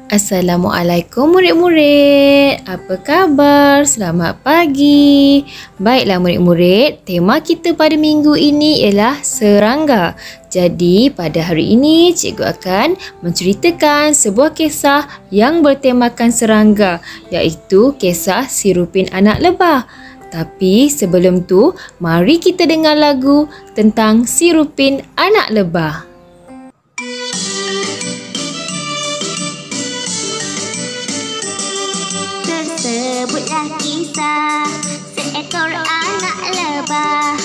Assalamualaikum murid-murid. Apa khabar? Selamat pagi. Baiklah murid-murid, tema kita pada minggu ini ialah serangga. Jadi pada hari ini cikgu akan menceritakan sebuah kisah yang bertemakan serangga, iaitu kisah Si Rupin Anak Lebah. Tapi sebelum tu, mari kita dengar lagu tentang Si Rupin Anak Lebah. Tersebutlah kisah seekor anak lebah.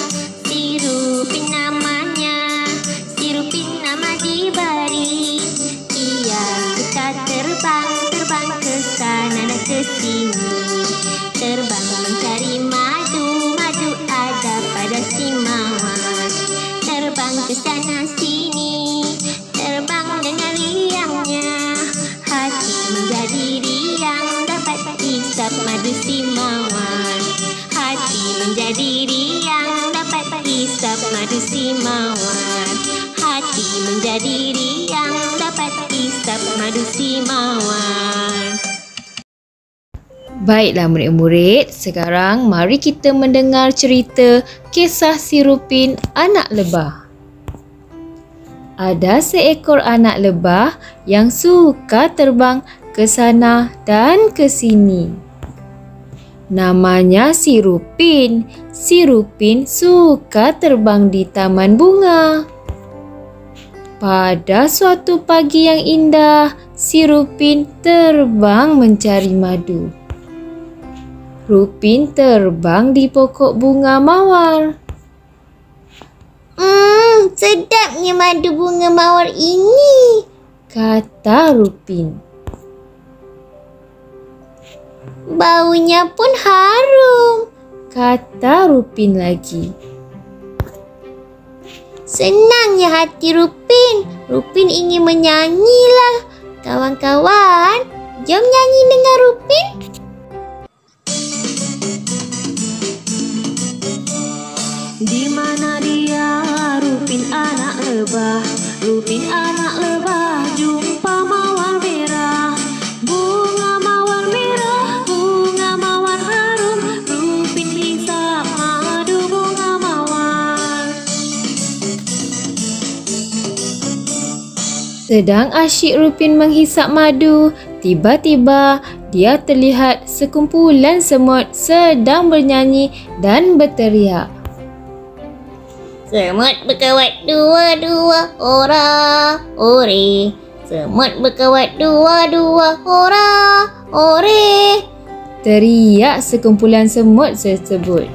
Si Rupin namanya, Si Rupin nama diberi. Ia suka terbang ke sana dan ke sini. Terbang mencari madu, madu ada pada si mawar. Terbang ke sana sini, terbang dengan riangnya. Hati menjadi riang, dapat hisap madu si mawar. Hati menjadi riang, dapat hisap madu si mawar. Hati menjadi riang, dapat hisap madu si mawar. Baiklah murid-murid, sekarang mari kita mendengar cerita kisah Si Rupin Anak Lebah. Ada seekor anak lebah yang suka terbang ke sana dan ke sini. Namanya Si Rupin. Si Rupin suka terbang di taman bunga. Pada suatu pagi yang indah, Si Rupin terbang mencari madu. Rupin terbang di pokok bunga mawar. Sedapnya madu bunga mawar ini, Kata Rupin. Baunya pun harum, Kata Rupin lagi. Senangnya hati Rupin. Rupin ingin menyanyilah. Kawan-kawan, jom nyanyi dengan Rupin. Di mana dia, Rupin anak lebah? Rupin anak lebah jumpa mawar merah. Bunga mawar merah, bunga mawar harum. Rupin hisap madu bunga mawar. Sedang asyik Rupin menghisap madu, tiba-tiba dia terlihat sekumpulan semut sedang bernyanyi dan berteriak. Semut berkawat dua-dua, ora, ore. Semut berkawat dua-dua, ora, ore. Teriak sekumpulan semut tersebut.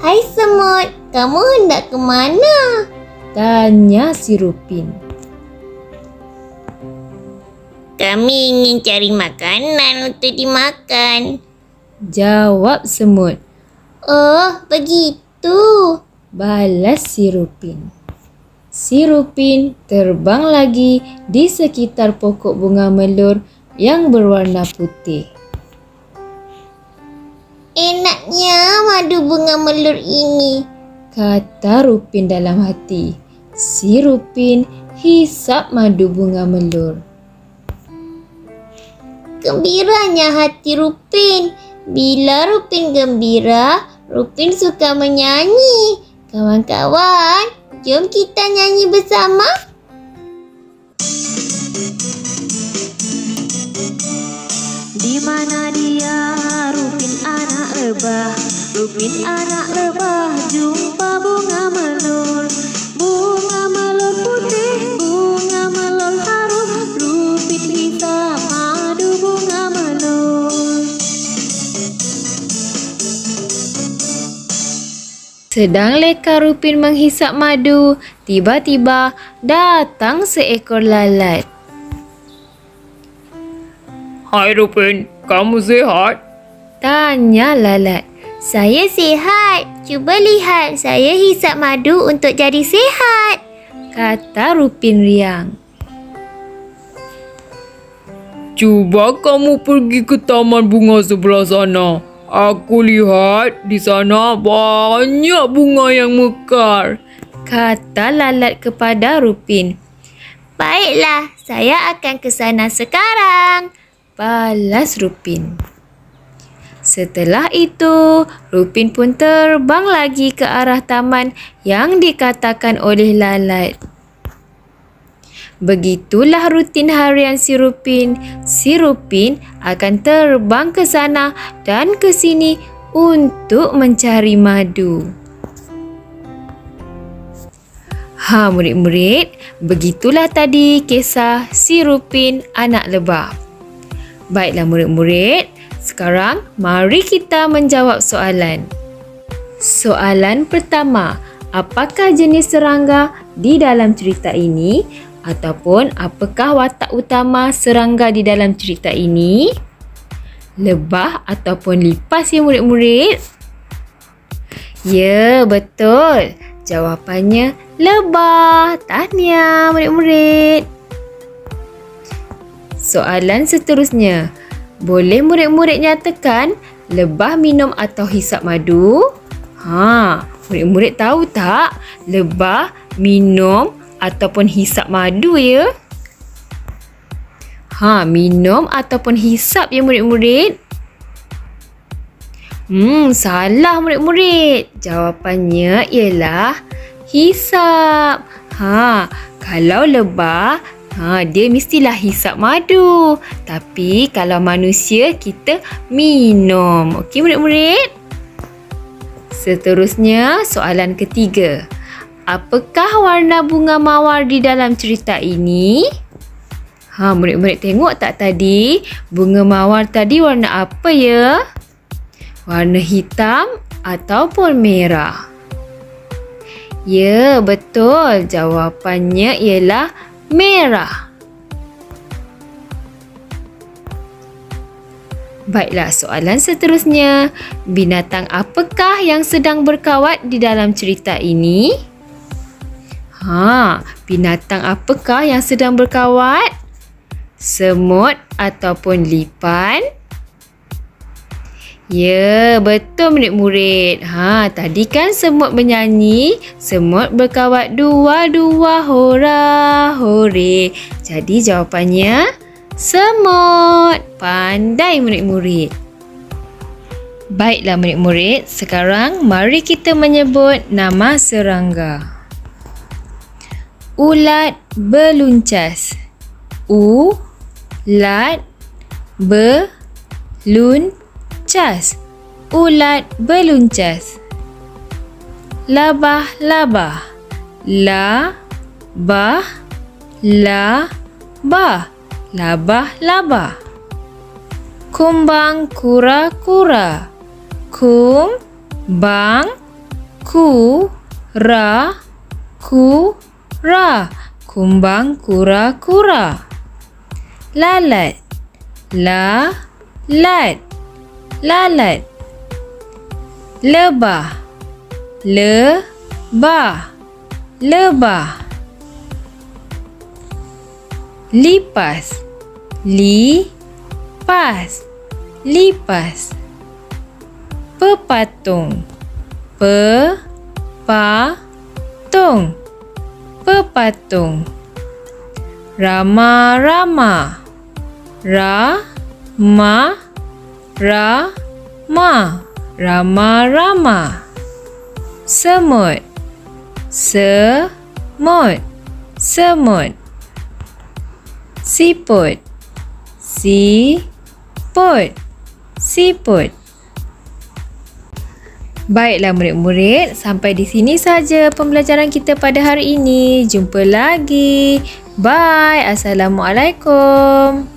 Hai semut, kamu hendak ke mana? Tanya Si Rupin. Kami ingin cari makanan untuk dimakan. Jawab semut. Oh, begitu. Balas Si Rupin. Si Rupin terbang lagi di sekitar pokok bunga melur yang berwarna putih. Enaknya madu bunga melur ini, Kata Rupin dalam hati. Si Rupin hisap madu bunga melur. Gembiranya hati Rupin. Bila Rupin gembira, Rupin suka menyanyi. Kawan-kawan, jom kita nyanyi bersama. Di mana dia, Rupin anak lebah? Rupin anak lebah jumpa bunga melur. Bunga melur putih, bunga melur harum. Rupin hisap madu bunga melur. Sedang leka Rupin menghisap madu, tiba-tiba datang seekor lalat. Hai Rupin, kamu sihat? Tanya lalat. Saya sihat. Cuba lihat, saya hisap madu untuk jadi sihat. Kata Rupin riang. Cuba kamu pergi ke taman bunga sebelah sana. Aku lihat di sana banyak bunga yang mekar. Kata lalat kepada Rupin. Baiklah, saya akan ke sana sekarang. Balas Rupin. Setelah itu, Rupin pun terbang lagi ke arah taman yang dikatakan oleh Lalat. Begitulah rutin harian si Rupin. Si Rupin akan terbang ke sana dan ke sini untuk mencari madu. Murid-murid, begitulah tadi kisah si Rupin anak lebah. Baiklah murid-murid, sekarang mari kita menjawab soalan. Soalan pertama, apakah jenis serangga di dalam cerita ini? Ataupun apakah watak utama serangga di dalam cerita ini? Lebah ataupun lipas ya murid-murid? Ya, betul. Jawapannya lebah. Tahniah murid-murid. Soalan seterusnya. Boleh murid-murid nyatakan lebah minum atau hisap madu? Murid-murid tahu tak lebah minum ataupun hisap madu ya? Minum ataupun hisap ya murid-murid? Salah murid-murid. Jawapannya ialah hisap. Kalau lebah, dia mestilah hisap madu. Tapi kalau manusia, kita minum. Okey murid-murid? Seterusnya, soalan ketiga. Apakah warna bunga mawar di dalam cerita ini? Murid-murid tengok tak tadi? Bunga mawar tadi warna apa ya? Warna hitam ataupun merah? Ya, betul. Jawapannya ialah merah. Baiklah, soalan seterusnya. Binatang apakah yang sedang berkawat di dalam cerita ini? Binatang apakah yang sedang berkawat? Semut ataupun lipan? Ya, betul murid-murid. Tadi kan semut bernyanyi, semut berkawat dua-dua, hora, hore. Jadi jawapannya semut. Pandai murid-murid. Baiklah murid-murid, sekarang mari kita menyebut nama serangga. Ulat beluncas. Ulat beluncas. Ulat beluncas. Labah-labah. Labah-labah. Labah-labah. Kumbang kura-kura. Kumbang kura-kura. Kumbang kura-kura. Lalat. Lalat. Lalat. Lebah. Lebah. Lebah. Lipas. Lipas. Lipas. Pepatung. Pepatung. Pepatung. Rama-rama. Rama-rama. Rama-rama. Semut. Semut. Semut. Siput. Siput. Siput. Baiklah murid-murid, sampai di sini saja pembelajaran kita pada hari ini. Jumpa lagi. Bye. Assalamualaikum.